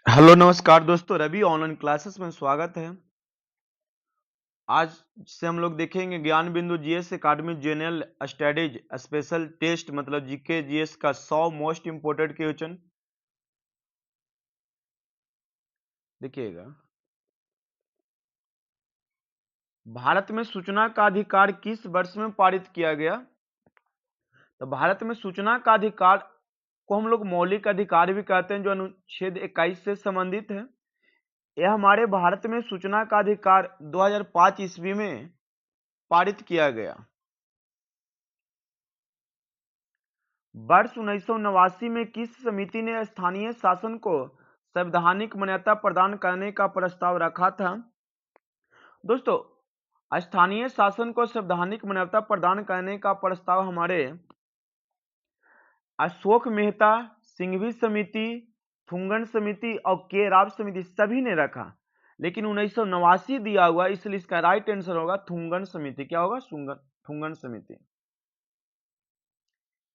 Hello नमस्कार दोस्तों, Ravi online classes में स्वागत है। आज से हम लोग देखेंगे Gyan Bindu GS academy general studies special test मतलब जीके जीएस का 100 मोस्ट इम्पोर्टेंट क्वेश्चन। देखिएगा, भारत में सूचना का अधिकार किस वर्ष में पारित किया गया? तो भारत में सूचना का अधिकार को हम लोग मौलिक अधिकार भी कहते हैं, जो अनुच्छेद 21 से संबंधित है। यह हमारे भारत में सूचना का अधिकार 2005 ईस्वी में पारित किया गया। वर्ष 1989 में किस समिति ने स्थानीय शासन को संवैधानिक मान्यता प्रदान करने का प्रस्ताव रखा था? दोस्तों, स्थानीय शासन को संवैधानिक मान्यता प्रदान करने का प्रस्ताव हमारे अशोक मेहता, सिंघवी समिति, थुंगन समिति और के राव समिति सभी ने रखा, लेकिन 1989 दिया हुआ, इसलिए इसका राइट आंसर होगा थुंगन समिति। क्या होगा? थुंगन समिति।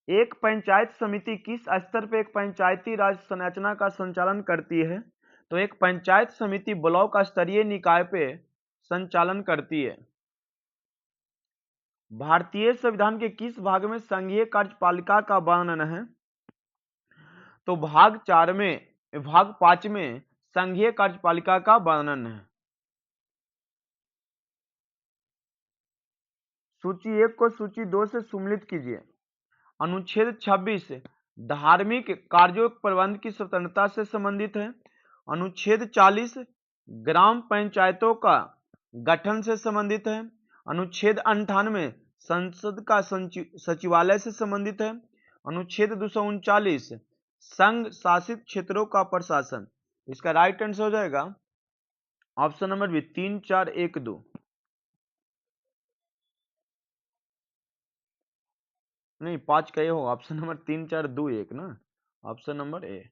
एक पंचायत समिति किस स्तर पर एक पंचायती राज संरचना का संचालन करती है? तो एक पंचायत समिति ब्लॉक स्तरीय निकाय पे संचालन करती है। भारतीय संविधान के किस भाग में संघीय कार्यपालिका का वर्णन है? तो भाग 5 में संघीय कार्यपालिका का वर्णन है। सूची 1 को सूची 2 से सम्मिलित कीजिए। अनुच्छेद 26 धार्मिक कार्यों प्रबंध की स्वतंत्रता से संबंधित है। अनुच्छेद 40 ग्राम पंचायतों का गठन से संबंधित है। अनुच्छेद 98 संसद का सचिवालय से संबंधित है। अनुच्छेद 239 संघ शासित क्षेत्रों का प्रशासन। इसका राइट आंसर हो जाएगा ऑप्शन नंबर बी 3 4 1 2। नहीं, 5 का ये होगा ऑप्शन नंबर 3 4 2 1 ना, ऑप्शन नंबर ए।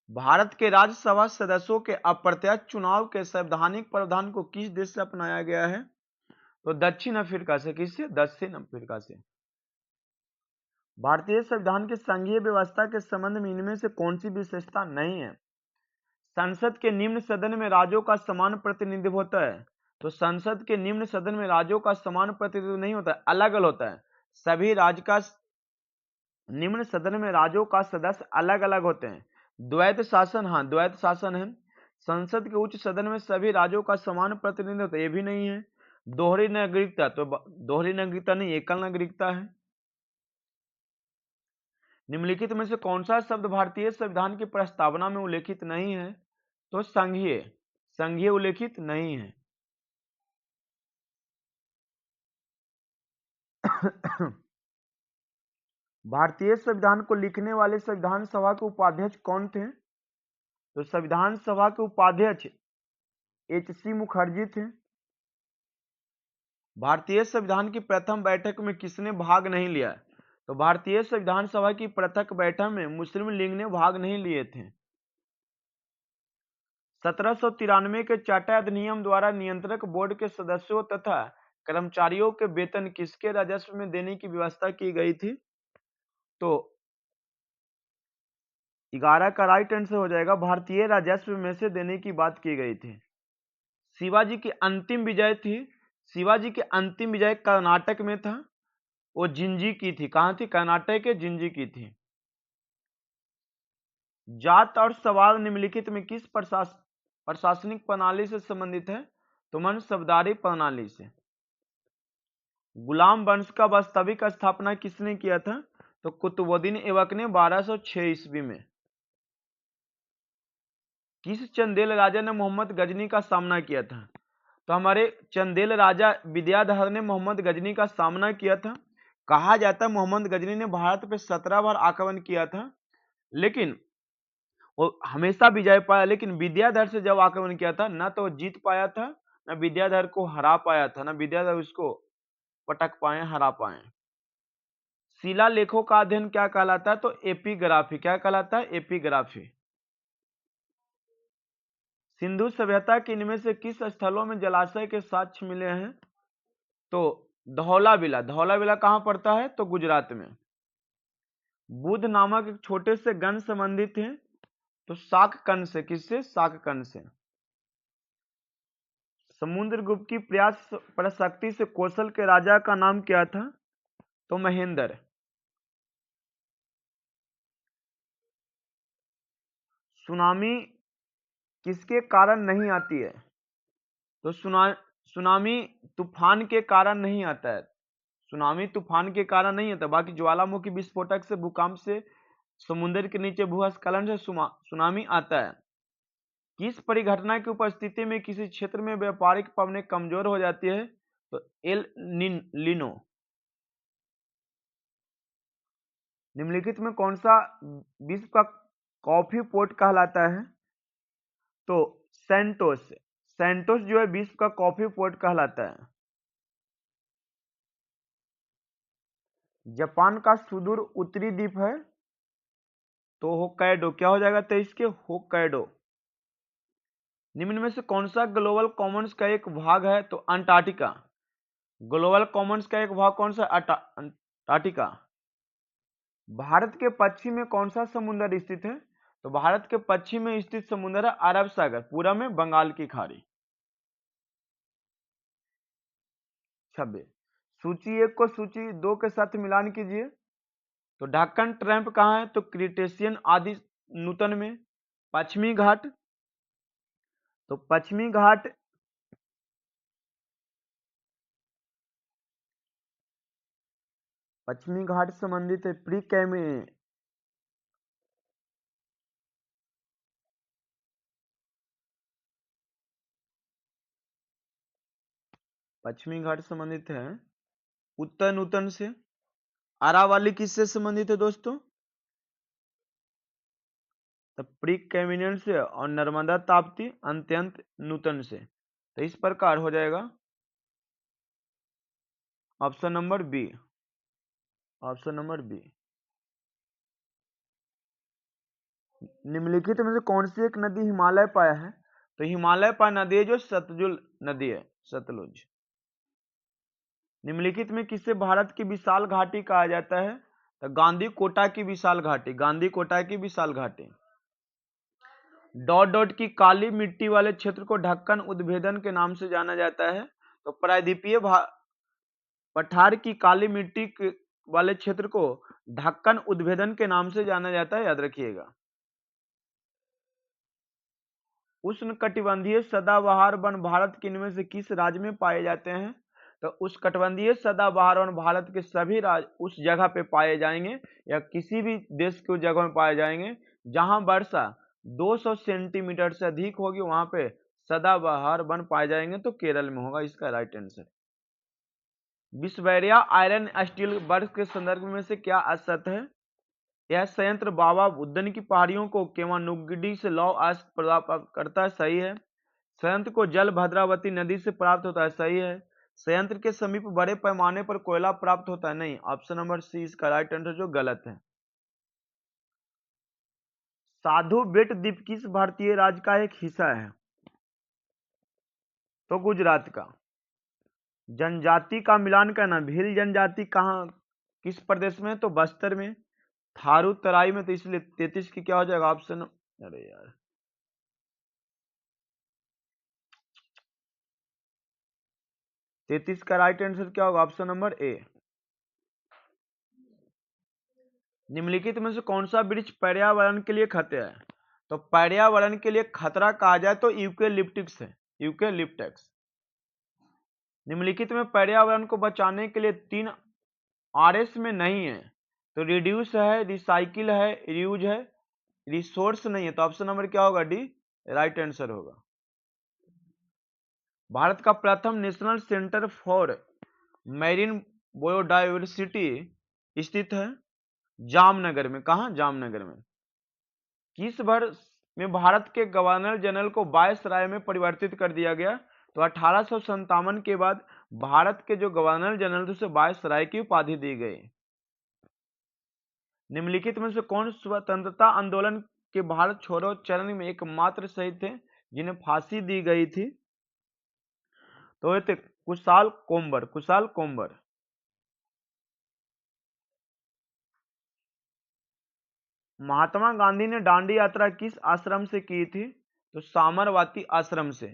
भारत के राज्यसभा सदस्यों के अप्रत्यक्ष चुनाव के संवैधानिक प्रावधान को किस देश से अपनाया गया है? तो दक्षिण अफ्रीका से। किससे? दक्षिण अफ्रीका से। भारतीय संविधान की संघीय व्यवस्था के संबंध में इनमें से कौन सी विशेषता नहीं है? संसद के निम्न सदन में राज्यों का समान प्रतिनिधित्व होता है। तो संसद के निम्न सदन में राज्यों का समान प्रतिनिधित्व नहीं होता है, अलग अलग होता है। सभी राज्य का निम्न सदन में राज्यों का सदस्य अलग अलग होते हैं। द्वैत शासन, हाँ द्वैत शासन है। संसद के उच्च सदन में सभी राज्यों का समान प्रतिनिधित्व होता है, ये भी नहीं है। दोहरी नागरिकता, तो दोहरी नागरिकता नहीं, एकल नागरिकता है। निम्नलिखित में से कौन सा शब्द भारतीय संविधान की प्रस्तावना में उल्लेखित नहीं है? तो संघीय। संघीय उल्लेखित नहीं है। भारतीय संविधान को लिखने वाले संविधान सभा के उपाध्यक्ष कौन थे? तो संविधान सभा के उपाध्यक्ष एच.सी. मुखर्जी थे। भारतीय संविधान की प्रथम बैठक में किसने भाग नहीं लिया? तो भारतीय संविधान सभा की प्रथम बैठक में मुस्लिम लीग ने भाग नहीं लिए थे। 1793 के चार्टर अधिनियम द्वारा नियंत्रक बोर्ड के सदस्यों तथा कर्मचारियों के वेतन किसके राजस्व में देने की व्यवस्था की गई थी? तो 11 का राइट आंसर हो जाएगा, भारतीय राजस्व में से देने की बात की गई थी। शिवाजी की अंतिम विजय थी, शिवाजी की अंतिम विजय कर्नाटक में था, वो जिंजी की थी। कहां थी? कर्नाटक के जिंजी की थी। जात और सवाल निम्नलिखित में किस प्रशासनिक प्रणाली से संबंधित है? तो मनसबदारी प्रणाली से। गुलाम वंश का वास्तविक स्थापना किसने किया था? तो कुतुबुद्दीन ऐबक ने 1206 ईस्वी में। किस चंदेल राजा ने मोहम्मद गजनी का सामना किया था? तो हमारे चंदेल राजा विद्याधर ने मोहम्मद गजनी का सामना किया था। कहा जाता है मोहम्मद गजनी ने भारत पे 17 बार आक्रमण किया था, लेकिन वो हमेशा विजय पाया। लेकिन विद्याधर से जब आक्रमण किया था, ना तो वो जीत पाया था, ना विद्याधर को हरा पाया था, ना विद्याधर उसको पटक पाए, हरा पाए। शिलालेखों का अध्ययन क्या कहलाता है? तो एपिग्राफी। क्या कहलाता है? एपिग्राफी। सिंधु सभ्यता के इनमें से किस स्थलों में जलाशय के साक्ष्य मिले हैं? तो धौलावीरा। धौलावीरा कहां पड़ता है? तो गुजरात में। बुध नामक एक छोटे से गण संबंधित है, तो शाककण से, किससे? शाककण से। समुद्रगुप्त की प्रयास प्रशक्ति से कौशल के राजा का नाम क्या था? तो महेंद्र। सुनामी किसके कारण नहीं आती है? तो सुनामी तूफान के कारण नहीं आता है। सुनामी तूफान के कारण नहीं आता, बाकी ज्वालामुखी विस्फोटक से, भूकंप से, समुद्र के नीचे भूस्खलन से सुनामी आता है। किस परिघटना की उपस्थिति में किसी क्षेत्र में व्यापारिक पवनें कमजोर हो जाती है? तो एल लीनो। निम्नलिखित में कौन सा विश्व का कॉफी पोर्ट कहलाता है? तो सैंटोस। सैंटोस जो है विश्व का कॉफी पोर्ट कहलाता है। जापान का सुदूर उत्तरी द्वीप है तो होक्काइडो। क्या हो जाएगा 23 के? होक्काइडो। निम्न में से कौन सा ग्लोबल कॉमन्स का एक भाग है? तो अंटार्कटिका। ग्लोबल कॉमन्स का एक भाग कौन सा? अंटार्कटिका। भारत के पश्चिम में कौन सा समुद्र स्थित है? तो भारत के पश्चिम में स्थित समुद्र है अरब सागर, पूरा में बंगाल की खाड़ी। 26। सूची 1 को सूची 2 के साथ मिलान कीजिए। तो ढक्कन ट्रैम्प कहाँ है? तो क्रिटेशियन आदि नूतन में। पश्चिमी घाट, तो पश्चिमी घाट संबंधित है प्री कैमी। पश्चिमी घाट संबंधित है उत्तर नूतन से। अरावली किससे संबंधित है दोस्तों? तो प्री कैमिनियन से, और नर्मदा ताप्ती अत्यंत नूतन से। तो इस प्रकार हो जाएगा option number B. Option number B. निम्नलिखित में से कौन सी एक नदी हिमालय पाया है? तो हिमालय पाया नदी है जो सतलुज नदी है, सतलुज। निम्नलिखित में किसे भारत की विशाल घाटी कहा जाता है? तो गांधी कोटा की विशाल घाटी। गांधी कोटा की विशाल घाटी। डॉट डॉट की काली मिट्टी वाले क्षेत्र को ढक्कन उद्भेदन के नाम से जाना जाता है। तो प्रायद्वीपीय पठार की काली मिट्टी वाले क्षेत्र को ढक्कन उद्भेदन के नाम से जाना जाता है, याद रखिएगा। उष्णकटिबंधीय सदाबहार वन भारत के इनमें से किस राज्य में पाए जाते हैं? तो उष्णकटिबंधीय सदाबहार वन भारत के सभी राज्य उस जगह पे पाए जाएंगे, या किसी भी देश की जगह में पाए जाएंगे जहां वर्षा 200 सेंटीमीटर से अधिक होगी, वहां पे सदाबहार वन पाए जाएंगे। तो केरल में होगा इसका right answer. Visvesvaraya iron steel work के संदर्भ में से क्या असत्य है? यह संयंत्र बाबा बुदन की पहाड़ियों को केमानुगडी से लौह अयस्क प्राप्त करता है, सही है। संयंत्र को जल भद्रावती नदी से प्राप्त होता है, सही है। संयंत्र के समीप बड़े पैमाने पर कोयला प्राप्त होता है, नहीं। ऑप्शन नंबर सी इसका राइट आंसर जो गलत है। साधु बेट द्वीप किस भारतीय राज्य का एक हिस्सा है? तो गुजरात का। जनजाति का मिलान करना, भील जनजाति कहाँ किस प्रदेश में? तो बस्तर में। थारू तराई में, तो इसलिए 33 की क्या हो जाएगा ऑप्शन? अरे यार, 33 का राइट आंसर क्या होगा? Option number A. निम्नलिखित में से कौन सा वृक्ष पर्यावरण के लिए खतरा है? तो पर्यावरण के लिए खतरा कहा जाए तो यूकेलिप्टस है, यूकेलिप्टस। निम्नलिखित में पर्यावरण को बचाने के लिए 3 आरएस में नहीं है। तो रिड्यूस है, रिसाइकिल है, रीयूज है, रिसोर्स नहीं है। तो ऑप्शन नंबर क्या होगा? डी राइट आंसर होगा। भारत का प्रथम national centre for marine biodiversity स्थित है जामनगर में। कहा? जामनगर में। किस वर्ष में भारत के गवर्नर जनरल को वायसराय में परिवर्तित कर दिया गया? तो 1857 के बाद भारत के जो गवर्नर जनरल थे उसे वायसराय की उपाधि दी गई। निम्नलिखित में से कौन स्वतंत्रता आंदोलन के भारत छोड़ो चरण में एकमात्र शहीद थे जिन्हें फांसी दी गई थी? तो ये थे कुशाल कोम्बर। कुशाल कोम्बर। महात्मा गांधी ने दांडी यात्रा किस आश्रम से की थी? तो साबरमती आश्रम से।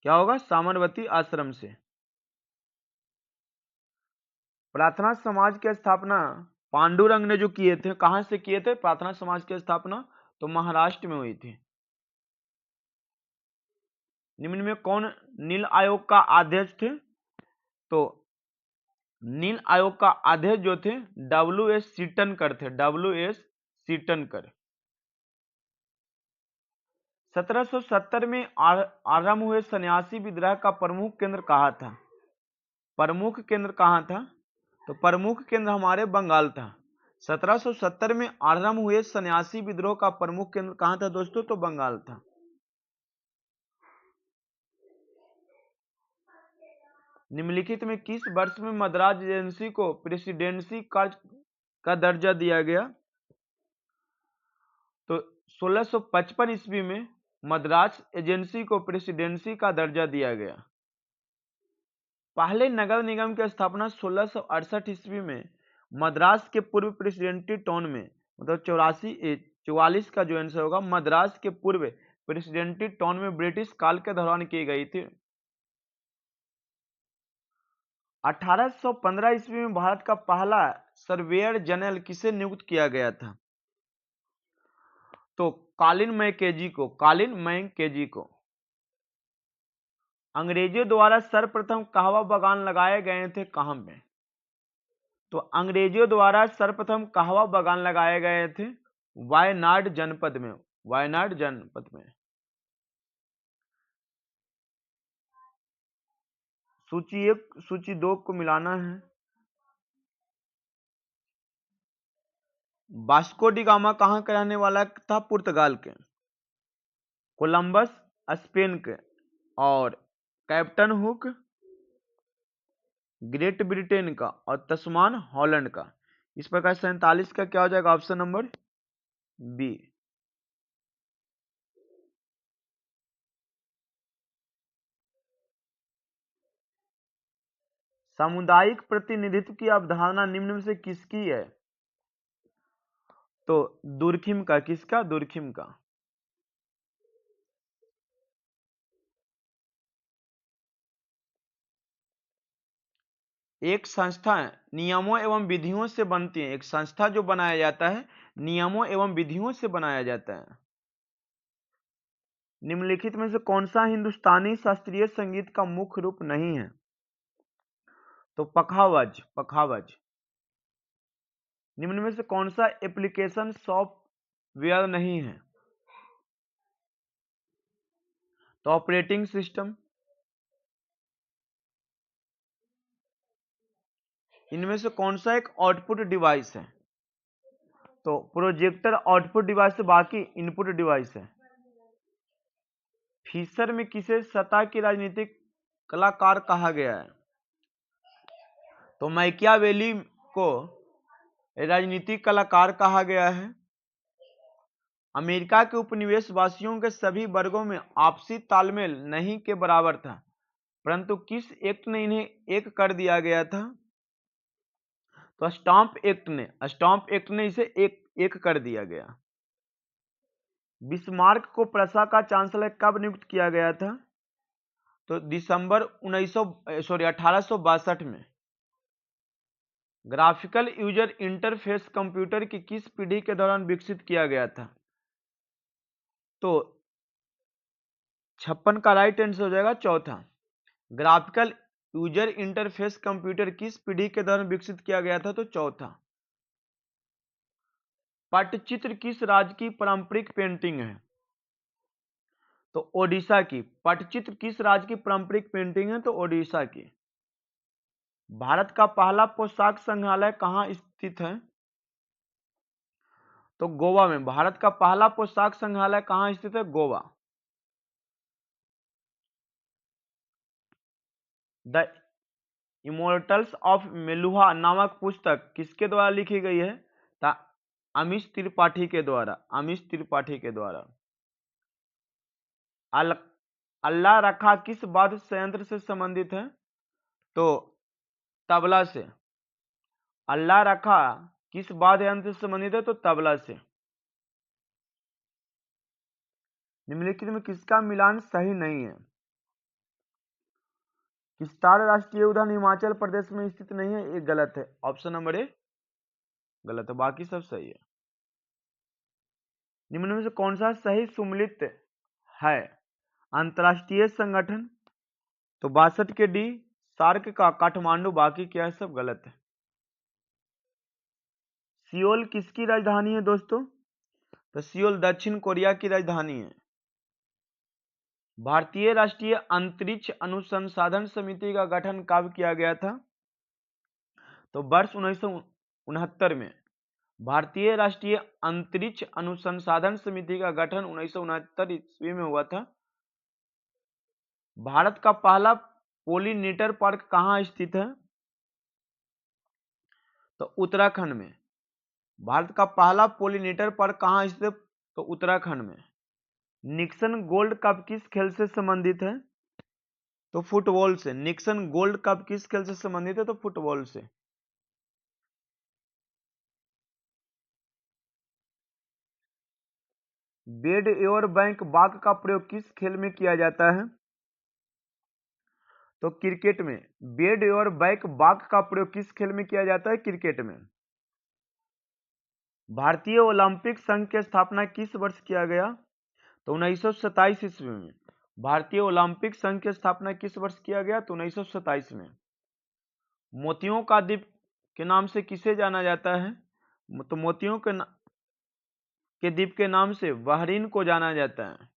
क्या होगा? साबरमती आश्रम से। प्रार्थना समाज की स्थापना पांडुरंग ने जो किए थे, कहां से किए थे प्रार्थना समाज की स्थापना? तो महाराष्ट्र में हुई थी। निम्न में कौन नील आयोग का अध्यक्ष थे? तो नील आयोग का अध्यक्ष जो थे W.S. सीटनकर थे। W.S. सीटनकर। 1770 में आरंभ हुए सन्यासी विद्रोह का प्रमुख केंद्र कहाँ था? प्रमुख केंद्र कहाँ था? तो प्रमुख केंद्र हमारे बंगाल था। 1770 में आरंभ हुए सन्यासी विद्रोह का प्रमुख केंद्र कहाँ था दोस्तों? तो बंगाल था। निम्नलिखित में किस वर्ष में मद्रास एजेंसी को प्रेसिडेंसी का दर्जा दिया गया? तो 1655 ईस्वी में मद्रास एजेंसी को प्रेसिडेंसी का दर्जा दिया गया। पहले नगर निगम की स्थापना 1668 ईस्वी में मद्रास के पूर्व प्रेसिडेंटी टाउन में, मतलब 44 का जो आंसर होगा, मद्रास के पूर्व प्रेसिडेंटी टाउन में ब्रिटिश काल के दौरान की गई थी। 1815 ईस्वी में भारत का पहला सर्वेयर जनरल किसे नियुक्त किया गया था? तो कॉलिन मैकेंजी को। अंग्रेजों द्वारा सर्वप्रथम कहवा बागान लगाए गए थे कहां पे? तो अंग्रेजों द्वारा सर्वप्रथम कहवा बागान लगाए गए थे वायनाड जनपद में। वायनाड जनपद में। सूची 1 सूची 2 को मिलाना है। वास्को डी गामा कहां का रहने वाला था? पुर्तगाल के। कोलंबस स्पेन के। और कैप्टन हुक ग्रेट ब्रिटेन का। और तस्मान हॉलैंड का। इस प्रकार 47 का क्या हो जाएगा? Option number B. सामुदायिक प्रतिनिधित्व की अवधारणा निम्न में से किसकी है? तो दुर्खिम का। किसका? दुर्खिम का। एक संस्था नियमों एवं विधियों से बनती है। एक संस्था जो बनाया जाता है नियमों एवं विधियों से बनाया जाता है। निम्नलिखित में से कौन सा हिंदुस्तानी शास्त्रीय संगीत का मुख्य रूप नहीं है? तो पखावज। निम्न में से कौन सा एप्लीकेशन सॉफ्टवेयर नहीं है? तो ऑपरेटिंग सिस्टम। इनमें से कौन सा एक आउटपुट डिवाइस है? तो प्रोजेक्टर आउटपुट डिवाइस से, बाकी इनपुट डिवाइस है। फीसर में किसे सतह की राजनीतिक कलाकार कहा गया है? तो मैकियावेली को राजनीतिक कलाकार कहा गया है। अमेरिका के उपनिवेशवासियों के सभी वर्गों में आपसी तालमेल नहीं के बराबर था, परंतु किस एक्ट ने इन्हें एक कर दिया गया था? तो स्टाम्प एक्ट ने इसे एक कर दिया गया। बिस्मार्क को प्रशा का चांसलर कब नियुक्त किया गया था? तो दिसंबर 1862 में। ग्राफिकल यूजर इंटरफेस कंप्यूटर की किस पीढ़ी के दौरान विकसित किया गया था? तो 56 का राइट आंसर हो जाएगा चौथा। ग्राफिकल यूजर इंटरफेस कंप्यूटर किस पीढ़ी के दौरान विकसित किया गया था? तो चौथा। पट्टचित्र किस राज्य की पारंपरिक पेंटिंग है? तो ओडिशा की। पट्टचित्र किस राज्य की पारंपरिक पेंटिंग है? तो ओडिशा की। भारत का पहला पोशाक संग्रहालय कहां स्थित है? तो गोवा में। भारत का पहला पोशाक संग्रहालय कहां स्थित है? Goa. The Immortals of Meluha नामक पुस्तक किसके द्वारा लिखी गई है? अमीश त्रिपाठी के द्वारा। अमीश त्रिपाठी के द्वारा। अल्लाह रखा किस वाद्य संयंत्र से संबंधित है? तो तबला से। अल्लाह रखा किस वाद्य यंत्र से संबंधित है? तो तबला से। निम्नलिखित में किसका मिलान सही नहीं है? किस्तार राष्ट्रीय उद्यान हिमाचल प्रदेश में स्थित नहीं है, ये गलत है। ऑप्शन नंबर ए गलत है, बाकी सब सही है। निम्न में से कौन सा सही सुमेलित है? अंतरराष्ट्रीय संगठन, तो 62 के डी, सार्क का काठमांडू, बाकी क्या है सब गलत है। सियोल किसकी राजधानी है दोस्तों? तो सियोल दक्षिण कोरिया की राजधानी है। भारतीय राष्ट्रीय अंतरिक्ष अनुसंधान समिति का गठन कब किया गया था? तो वर्ष 1969 में। भारतीय राष्ट्रीय अंतरिक्ष अनुसंधान समिति का गठन 1969 ईस्वी में हुआ था। भारत का पहला पोलिनेटर पार्क कहाँ स्थित है? तो उत्तराखंड में। भारत का पहला पोलिनेटर पार्क कहाँ स्थित है? तो उत्तराखंड में। निक्सन गोल्ड कप किस खेल से संबंधित है? तो फुटबॉल से। निक्सन गोल्ड कप किस खेल से संबंधित है? तो फुटबॉल से। बेड एयर बैंक बाक का प्रयोग किस खेल में किया जाता है? तो क्रिकेट में। बेड एयर बैक बाक का प्रयोग किस खेल में किया जाता है? क्रिकेट में। भारतीय ओलंपिक संघ की स्थापना किस वर्ष किया गया? तो 1927 ईस्वी में। भारतीय ओलंपिक संघ की स्थापना किस वर्ष किया गया? तो 1927 में। मोतियों का द्वीप के नाम से किसे जाना जाता है? तो मोतियों के द्वीप के नाम से बहरीन को जाना जाता है।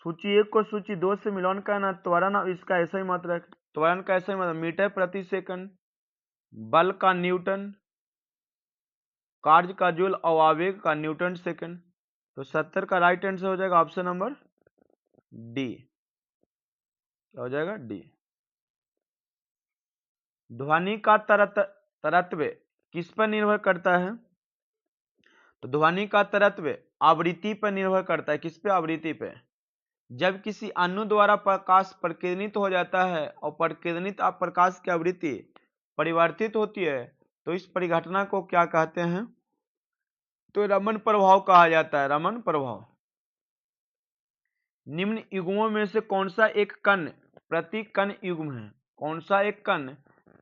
सूची 1 को सूची 2 से मिलान करना। त्वरण इसका ऐसा ही मात्रा है। त्वरण का ऐसा ही मात्रा मीटर प्रति सेकंड, बल का न्यूटन, कार्य का जूल और आवेग का न्यूटन सेकंड। तो 70 का राइट आंसर हो जाएगा ऑप्शन नंबर डी। क्या हो जाएगा? डी। ध्वनि का तरत्व किस पर निर्भर करता है? तो ध्वनि का तरत्व आवृत्ति पर निर्भर करता है। किस पे? आवृत्ति पे। जब किसी अणु द्वारा प्रकाश प्रकीर्णित हो जाता है और प्रकीर्णित प्रकाश की आवृत्ति परिवर्तित होती है तो इस परिघटना को क्या कहते हैं? तो रमन प्रभाव कहा जाता है। रमन प्रभाव। निम्न युग्मों में से कौन सा एक कण प्रति कण युग्म है? कौन सा एक कण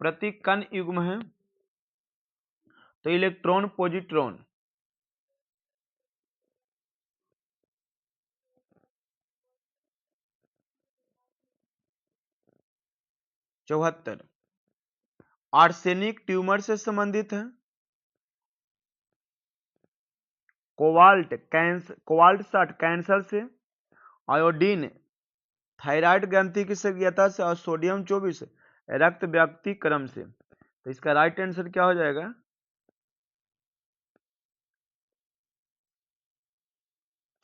प्रति कण युग्म है? तो इलेक्ट्रॉन पॉजिट्रॉन। चौहत्तर। आर्सेनिक ट्यूमर से संबंधित है। कोबाल्ट 60 कैंसर से। आयोडीन थायराइड ग्रंथि की सक्रियता से। और सोडियम 24 रक्त व्यक्तिक्रम से। तो इसका राइट आंसर क्या हो जाएगा?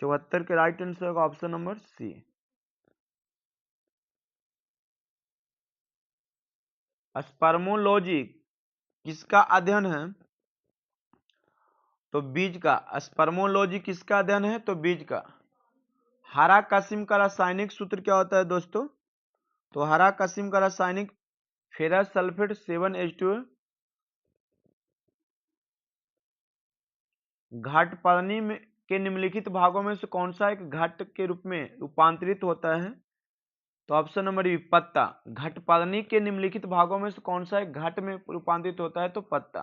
चौहत्तर के राइट आंसर होगा ऑप्शन नंबर सी। स्पर्मोलॉजी किसका अध्ययन है? तो बीज का। स्पर्मोलॉजी किसका अध्ययन है? तो बीज का। हरा कसिम का रासायनिक सूत्र क्या होता है दोस्तों? तो हरा कसिम का रासायनिक फेरस सल्फेट 7H2। घाट पानी में के निम्नलिखित भागों में से कौन सा एक घाट के रूप में रूपांतरित होता है? तो ऑप्शन नंबर बी पत्ता। घट पानी के निम्नलिखित भागों में से कौन सा एक घाट में रूपांतरित होता है? तो पत्ता।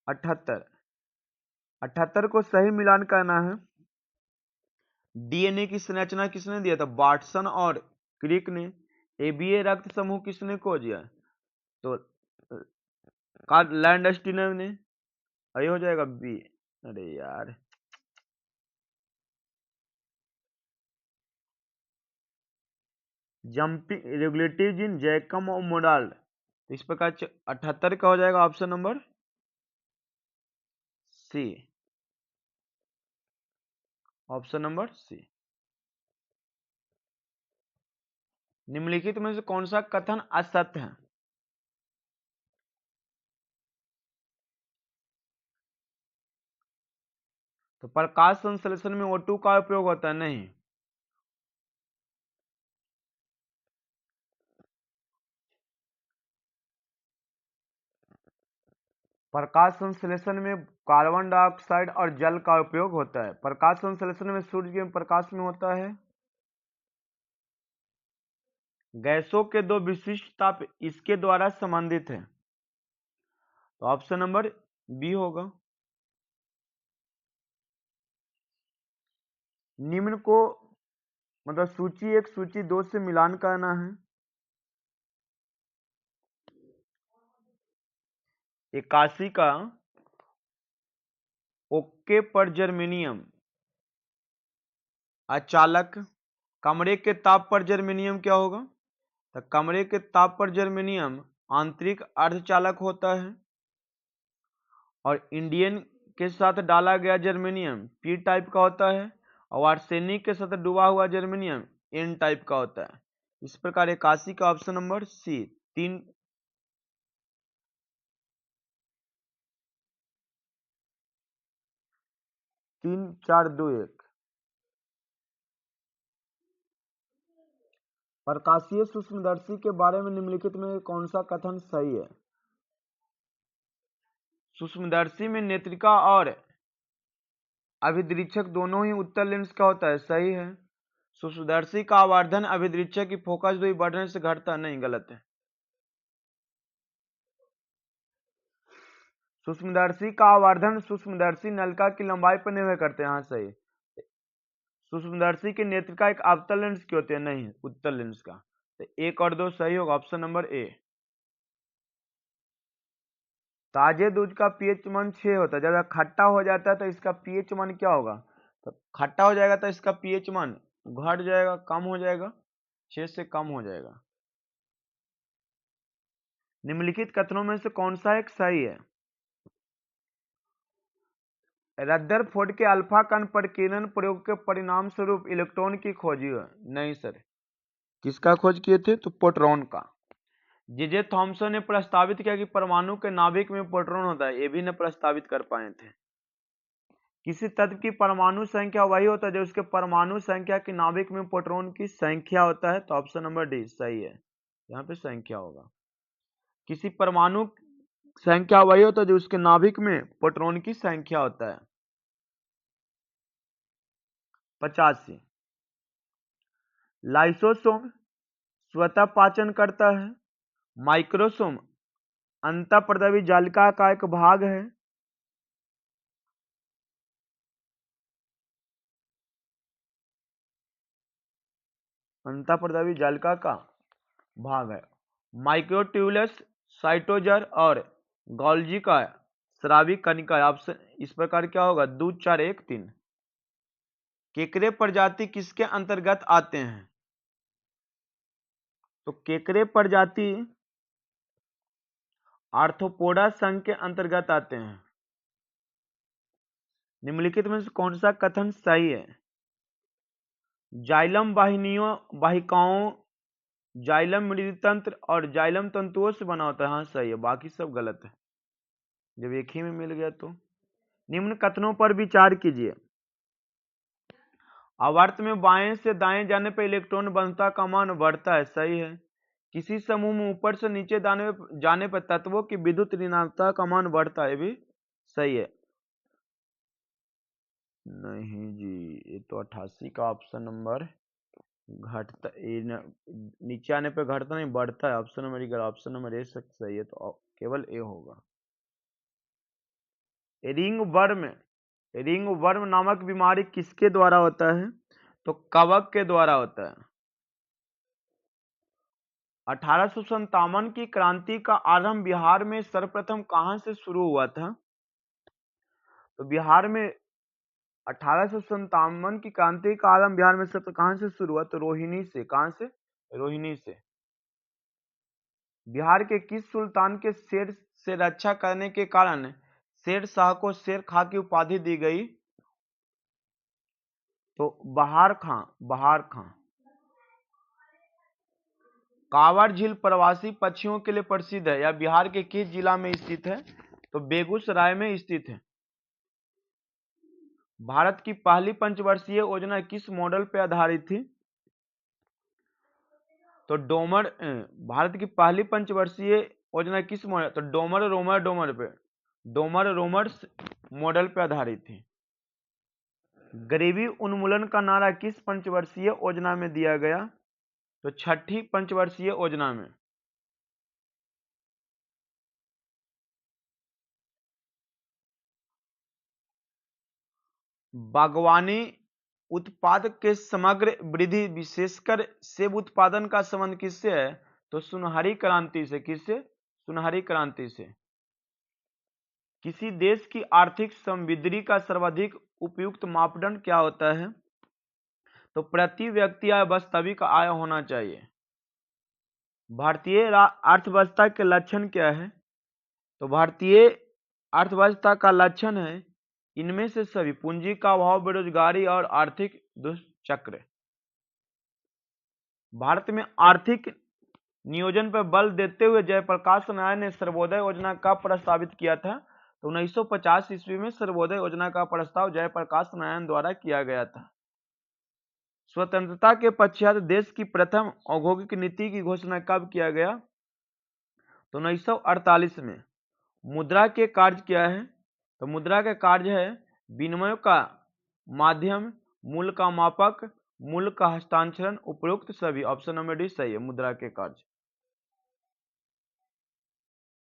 78। 78 को सही मिलान करना है। डीएनए की संरचना किसने दिया था? वाटसन और क्रिक ने। एबीए रक्त समूह किसने खोज दिया? तो कार्ल लैंडस्टीनर ने। ये हो जाएगा बी। अरे यार, जंपिंग रेगुलेटरी जीन जैकम और मोडाल्ड। इस प्रकार 78 का हो जाएगा option number C. Option number C. निम्नलिखित में से कौन सा कथन असत्य है? तो प्रकाश संश्लेषण में O2 का उपयोग होता है? नहीं। प्रकाश संश्लेषण में कार्बन डाइऑक्साइड और जल का उपयोग होता है। प्रकाश संश्लेषण में सूर्य के प्रकाश में होता है। गैसों के दो विशिष्ट ताप इसके द्वारा संबंधित है। तो ऑप्शन नंबर बी होगा। निम्न को मतलब सूची 1 सूची 2 से मिलान करना है। 81 का ओके पर जर्मेनियम अचालक, कमरे के ताप पर जर्मेनियम क्या होगा? तो कमरे के ताप पर जर्मेनियम आंतरिक अर्धचालक होता है। और इंडियन के साथ डाला गया जर्मेनियम पी टाइप का होता है और आर्सेनिक के साथ डूबा हुआ जर्मेनियम एन टाइप का होता है। इस प्रकार 81 का ऑप्शन नंबर सी 3 3 4 2 1। प्रकाशीय सूक्ष्मदर्शी के बारे में निम्नलिखित में कौन सा कथन सही है? सूक्ष्मदर्शी में नेत्रिका और अभिदृक्षक दोनों ही उत्तल लेंस का होता है, सही है। सूक्ष्मदर्शी का आवर्धन अभिदृक्षक की फोकस दूरी बढ़ने से घटता नहीं, गलत है। सूक्ष्मदर्शी का आवर्धन सूक्ष्मदर्शी नलिका की लंबाई पर निर्भर करते हैं, हाँ सही। सूक्ष्मदर्शी की नेत्रिका एक अवतल लेंस की होती है, नहीं उत्तल लेंस का। तो 1 और 2 सही होगा, ऑप्शन नंबर ए। ताजे दूध का पीएच मान 6 होता है, जब खट्टा हो जाता है तो इसका पीएच मान क्या होगा? तो खट्टा हो जाएगा तो इसका पीएच मान घट जाएगा, कम हो जाएगा, 6 से कम हो जाएगा। निम्नलिखित कथनों में से कौन सा एक सही है? रदरफोर्ड के अल्फा कण प्रकीर्णन प्रयोग के परिणाम स्वरूप इलेक्ट्रॉन की खोज हुई। नहीं सर, किसका खोज किए थे? तो प्रोटॉन का। जे थॉमसन ने प्रस्तावित किया कि परमाणु के नाभिक में प्रोटॉन होता है, ये भी न प्रस्तावित कर पाए थे। किसी तत्व की परमाणु संख्या वही होता है जो उसके परमाणु संख्या की नाभिक में प्रोटॉन की संख्या होता है। तो ऑप्शन नंबर डी सही है, यहाँ पे संख्या होगा। किसी परमाणु संख्या वही होता है जो उसके नाभिक में प्रोटॉन की संख्या होता है। 85 लाइसोसोम स्वतः पाचन करता है। माइक्रोसोम अंतःप्रद्रवी जालिका का एक भाग है। अंतःप्रद्रवी जालिका का भाग है। माइक्रोट्यूबुलस साइटोजर और गोल्जी का स्रावी कणिका। ऑप्शन इस प्रकार क्या होगा? 2 4 1 3। केकरे प्रजाति किसके अंतर्गत आते हैं? तो केकरे प्रजाति आर्थ्रोपोडा संघ के अंतर्गत आते हैं। निम्नलिखित में से कौन सा कथन सही है? जाइलम वाहिकाओं जाइलम मृदुतंत्र और जाइलम तंतुओं से बना होता है, हाँ सही है, बाकी सब गलत है जब एक ही में मिल गया। तो निम्न कथनों पर विचार कीजिए। आवर्त में बाएं से दाएं जाने पर इलेक्ट्रॉन बंधुता का मान बढ़ता है, सही है। किसी समूह में ऊपर से नीचे जाने पर तत्वों की विद्युत ऋणात्मकता का मान बढ़ता है, भी सही है। नहीं जी, ये तो 88 का ऑप्शन नंबर घटता, नीचे आने पे घटता नहीं बढ़ता है। Option number option number A सही है, तो केवल ए होगा। रिंग वर्म नामक बीमारी किसके द्वारा होता है? तो कवक के द्वारा होता है। 1857 की क्रांति का आरंभ बिहार में सर्वप्रथम कहां से शुरू हुआ था? तो बिहार में 1857 की क्रांति का आरंभ बिहार में सब कहां से शुरू हुआ? तो रोहिणी से। कहां से? रोहिणी से। बिहार के किस सुल्तान के शेर से रक्षा करने के कारण शेर शाह को शेर खां की उपाधि दी गई? तो बहार खां। कांवर झील प्रवासी पक्षियों के लिए प्रसिद्ध है, यह बिहार के किस जिला में स्थित है? तो बेगूसराय में स्थित है। भारत की पहली पंचवर्षीय योजना किस मॉडल पर आधारित थी? तो भारत की पहली पंचवर्षीय योजना किस मॉडल? तो डोमर रोमर डोमर पे। डोमर रोमर्स मॉडल पर आधारित थी। गरीबी उन्मूलन का नारा किस पंचवर्षीय योजना में दिया गया? तो छठी पंचवर्षीय योजना में। बागवानी उत्पाद के समग्र वृद्धि विशेषकर सेब उत्पादन का संबंध किससे है? तो सुनहरी क्रांति से। किससे? सुनहरी क्रांति से। किसी देश की आर्थिक समृद्धि का सर्वाधिक उपयुक्त मापदंड क्या होता है? तो प्रति व्यक्ति आय वास्तविक आय होना चाहिए। भारतीय अर्थव्यवस्था के लक्षण क्या है? तो भारतीय अर्थव्यवस्था का लक्षण है इनमें से सभी: पूंजी का अभाव, बेरोजगारी और आर्थिक दुष्चक्र। भारत में आर्थिक नियोजन पर बल देते हुए जयप्रकाश नारायण ने सर्वोदय योजना कब प्रस्तावित किया था? तो 1950 ईस्वी में सर्वोदय योजना का प्रस्ताव जयप्रकाश नारायण द्वारा किया गया था। स्वतंत्रता के पश्चात देश की प्रथम औद्योगिक नीति की घोषणा कब किया गया? तो 1948 में। मुद्रा के कार्य क्या है? तो मुद्रा का कार्य है विनिमय का माध्यम, मूल्य का मापक, मूल्य का हस्तांतरण, उपरोक्त सभी। ऑप्शन नंबर डी सही है, मुद्रा के कार्य।